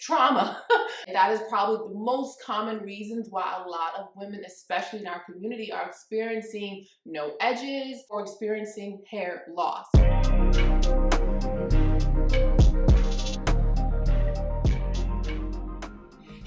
trauma. That is probably the most common reasons why a lot of women, especially in our community, are experiencing no edges or experiencing hair loss.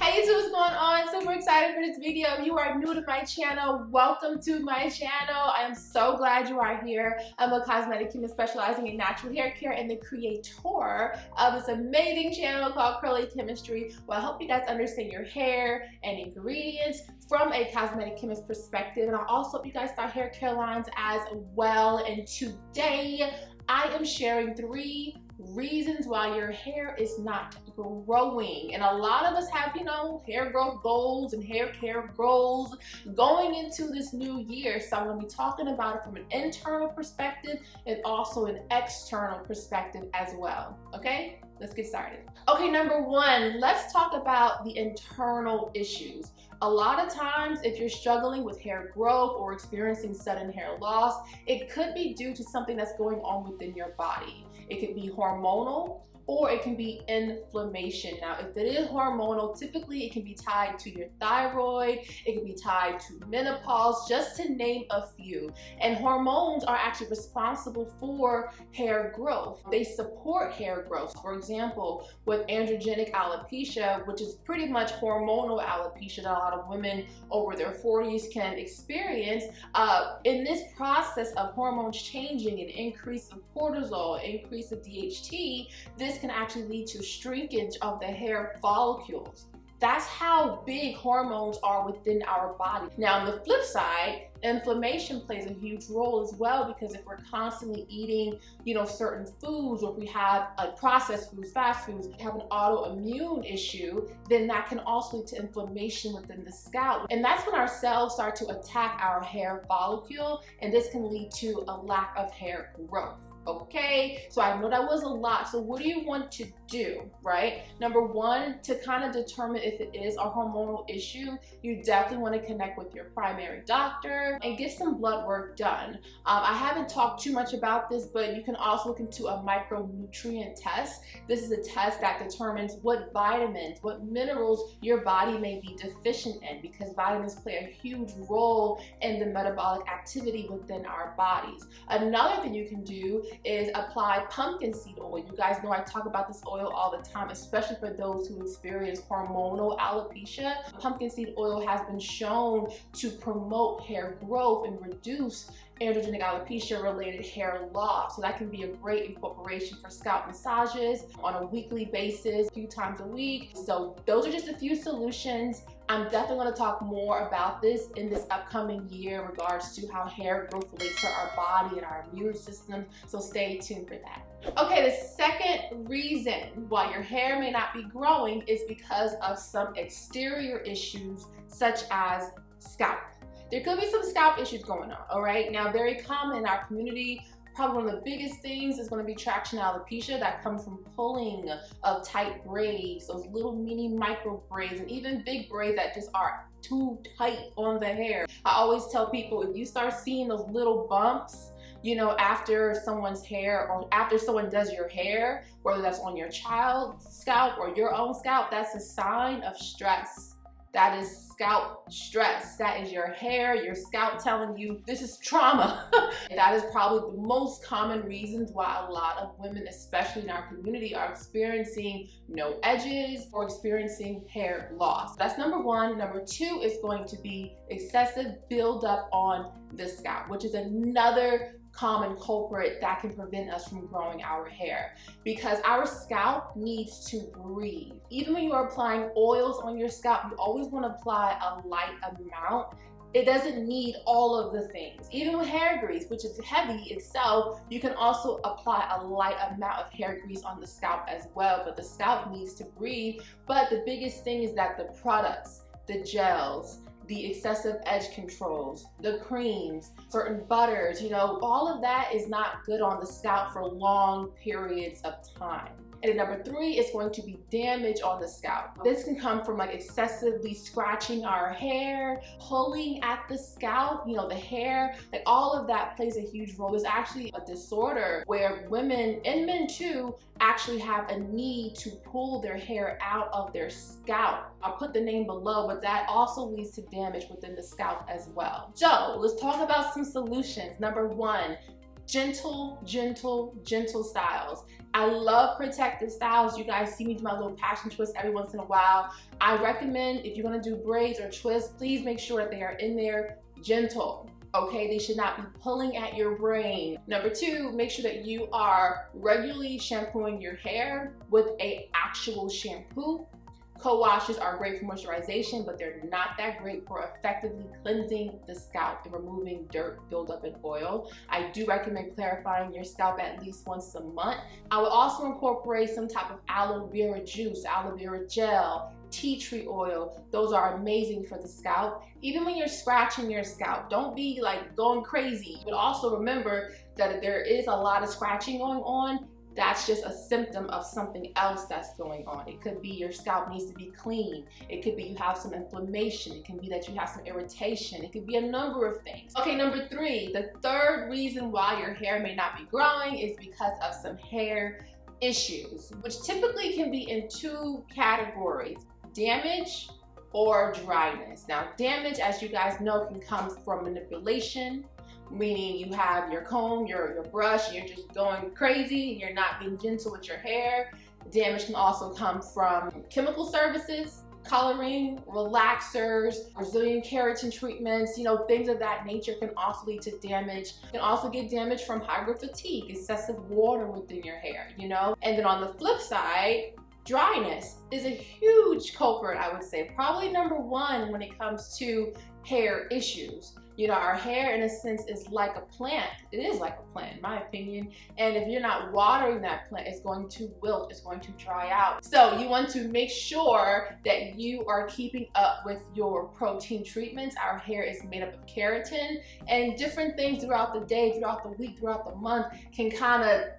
Hey YouTube, what's going on? Super excited for this video. If you are new to my channel, welcome to my channel. I am so glad you are here. I'm a cosmetic chemist specializing in natural hair care and the creator of this amazing channel called Curly Chemistry, where I help you guys understand your hair and ingredients from a cosmetic chemist perspective. And I also help you guys start hair care lines as well. And today I am sharing 3 reasons why your hair is not growing. And a lot of us have, hair growth goals and hair care goals going into this new year. So I'm going to be talking about it from an internal perspective and also an external perspective as well. Okay, let's get started. Okay, number 1, let's talk about the internal issues. A lot of times, if you're struggling with hair growth or experiencing sudden hair loss, it could be due to something that's going on within your body. It could be hormonal, or it can be inflammation. Now, if it is hormonal, typically it can be tied to your thyroid, it can be tied to menopause, just to name a few. And hormones are actually responsible for hair growth. They support hair growth. For example, with androgenic alopecia, which is pretty much hormonal alopecia that a lot of women over their 40s can experience, in this process of hormones changing, an increase of cortisol, increase of DHT, this can actually lead to shrinkage of the hair follicles. That's how big hormones are within our body. Now, on the flip side, inflammation plays a huge role as well, because if we're constantly eating, certain foods, or if we have processed foods, fast foods, have an autoimmune issue, then that can also lead to inflammation within the scalp. And that's when our cells start to attack our hair follicle, and this can lead to a lack of hair growth. Okay, so I know that was a lot. So what do you want to do, right? Number 1, to kind of determine if it is a hormonal issue, you definitely want to connect with your primary doctor and get some blood work done. I haven't talked too much about this, but you can also look into a micronutrient test. This is a test that determines what vitamins, what minerals your body may be deficient in, because vitamins play a huge role in the metabolic activity within our bodies. Another thing you can do is apply pumpkin seed oil. You guys know I talk about this oil all the time, especially for those who experience hormonal alopecia. Pumpkin seed oil has been shown to promote hair growth and reduce androgenic alopecia related hair loss. So that can be a great incorporation for scalp massages on a weekly basis, a few times a week. So those are just a few solutions. I'm definitely going to talk more about this in this upcoming year in regards to how hair growth relates to our body and our immune system. So stay tuned for that. Okay, the second reason why your hair may not be growing is because of some exterior issues, such as scalp. There could be some scalp issues going on, all right? Now, very common in our community, probably one of the biggest things is going to be traction alopecia that comes from pulling of tight braids, those little mini micro braids, and even big braids that just are too tight on the hair. I always tell people, if you start seeing those little bumps, after someone's hair, or after someone does your hair, whether that's on your child's scalp or your own scalp, that's a sign of stress. That is scalp stress. That is your hair, your scalp telling you this is trauma. That is probably the most common reasons why a lot of women, especially in our community, are experiencing no edges or experiencing hair loss. That's number 1. Number 2 is going to be excessive buildup on the scalp, which is another common culprit that can prevent us from growing our hair, because our scalp needs to breathe. Even when you are applying oils on your scalp, you always want to apply a light amount. It doesn't need all of the things. Even with hair grease, which is heavy itself, you can also apply a light amount of hair grease on the scalp as well, but the scalp needs to breathe. But the biggest thing is that the products, the gels, the excessive edge controls, the creams, certain butters, all of that is not good on the scalp for long periods of time. And then number 3 is going to be damage on the scalp. This can come from like excessively scratching our hair, pulling at the scalp, you know, the hair, like all of that plays a huge role. There's actually a disorder where women and men too actually have a need to pull their hair out of their scalp. I'll put the name below, but that also leads to damage within the scalp as well. So let's talk about some solutions. Number 1, gentle styles. I love protective styles. You guys see me do my little passion twist every once in a while. I recommend if you're gonna do braids or twists, please make sure that they are in there gentle. Okay, they should not be pulling at your brain. Number 2, make sure that you are regularly shampooing your hair with an actual shampoo. Co-washes are great for moisturization, but they're not that great for effectively cleansing the scalp and removing dirt, buildup, and oil. I do recommend clarifying your scalp at least once a month. I would also incorporate some type of aloe vera juice, aloe vera gel, tea tree oil. Those are amazing for the scalp. Even when you're scratching your scalp, don't be like going crazy. But also remember that if there is a lot of scratching going on, that's just a symptom of something else that's going on. It could be your scalp needs to be clean. It could be you have some inflammation. It can be that you have some irritation. It could be a number of things. Okay, number 3, the third reason why your hair may not be growing is because of some hair issues, which typically can be in 2 categories: damage or dryness. Now, damage, as you guys know, can come from manipulation, meaning you have your comb, your brush, and you're just going crazy and you're not being gentle with your hair. Damage can also come from chemical services, coloring, relaxers, Brazilian keratin treatments, you know, things of that nature can also lead to damage. You can also get damage from hyperfatigue, excessive water within your hair, you know? And then on the flip side, dryness is a huge culprit, I would say. Probably number 1 when it comes to hair issues. You know, our hair in a sense is like a plant. It is like a plant in my opinion. And if you're not watering that plant, it's going to wilt, it's going to dry out. So you want to make sure that you are keeping up with your protein treatments. Our hair is made up of keratin, and different things throughout the day, throughout the week, throughout the month can kind of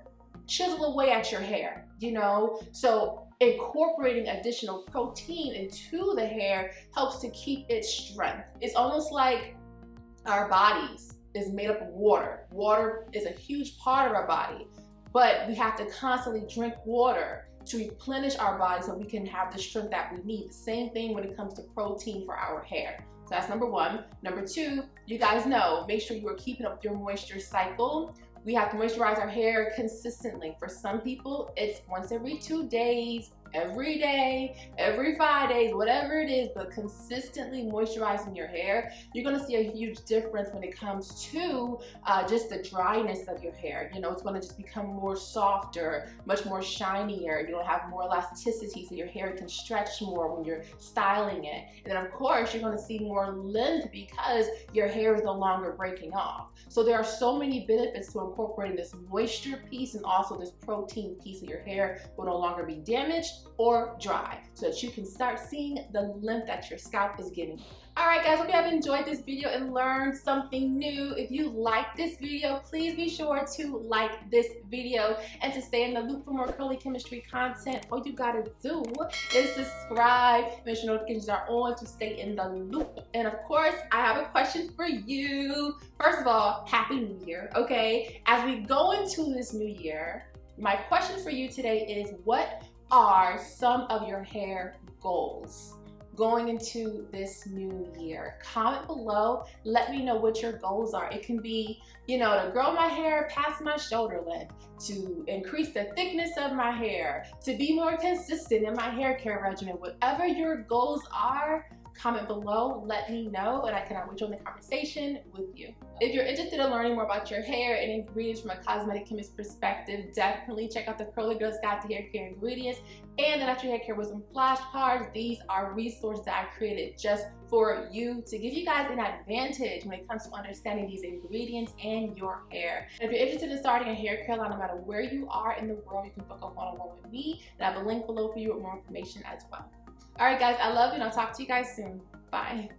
chisel away at your hair, you know? So incorporating additional protein into the hair helps to keep its strength. It's almost like our bodies is made up of water. Water is a huge part of our body, but we have to constantly drink water to replenish our body so we can have the strength that we need. Same thing when it comes to protein for our hair. So that's number 1. Number 2, you guys know, make sure you are keeping up your moisture cycle. We have to moisturize our hair consistently. For some people, it's once every 2 days, every day, every 5 days, whatever it is, but consistently moisturizing your hair, you're gonna see a huge difference when it comes to just the dryness of your hair. You know, it's gonna just become more softer, much more shinier. You'll have more elasticity so your hair can stretch more when you're styling it. And then of course, you're gonna see more length because your hair is no longer breaking off. So there are so many benefits to incorporating this moisture piece and also this protein piece of your hair will no longer be damaged or dry, so that you can start seeing the length that your scalp is giving. Alright guys, hope you have enjoyed this video and learned something new. If you like this video, please be sure to like this video. And to stay in the loop for more curly chemistry content, all you gotta do is subscribe. Make sure notifications are on to stay in the loop. And of course, I have a question for you. First of all, Happy New Year, okay? As we go into this new year, my question for you today is, what are some of your hair goals going into this new year? Comment below, let me know what your goals are. It can be, you know, to grow my hair past my shoulder length, to increase the thickness of my hair, to be more consistent in my hair care regimen. Whatever your goals are, comment below, let me know, and I cannot wait to join the conversation with you. If you're interested in learning more about your hair and ingredients from a cosmetic chemist perspective, definitely check out the Curly Girl's Guide to Hair Care Ingredients and the Natural Hair Care Wisdom flashcards. These are resources that I created just for you to give you guys an advantage when it comes to understanding these ingredients and your hair. And if you're interested in starting a hair care line, no matter where you are in the world, you can book a one-on-one with me, and I have a link below for you with more information as well. All right, guys, I love you, and I'll talk to you guys soon. Bye.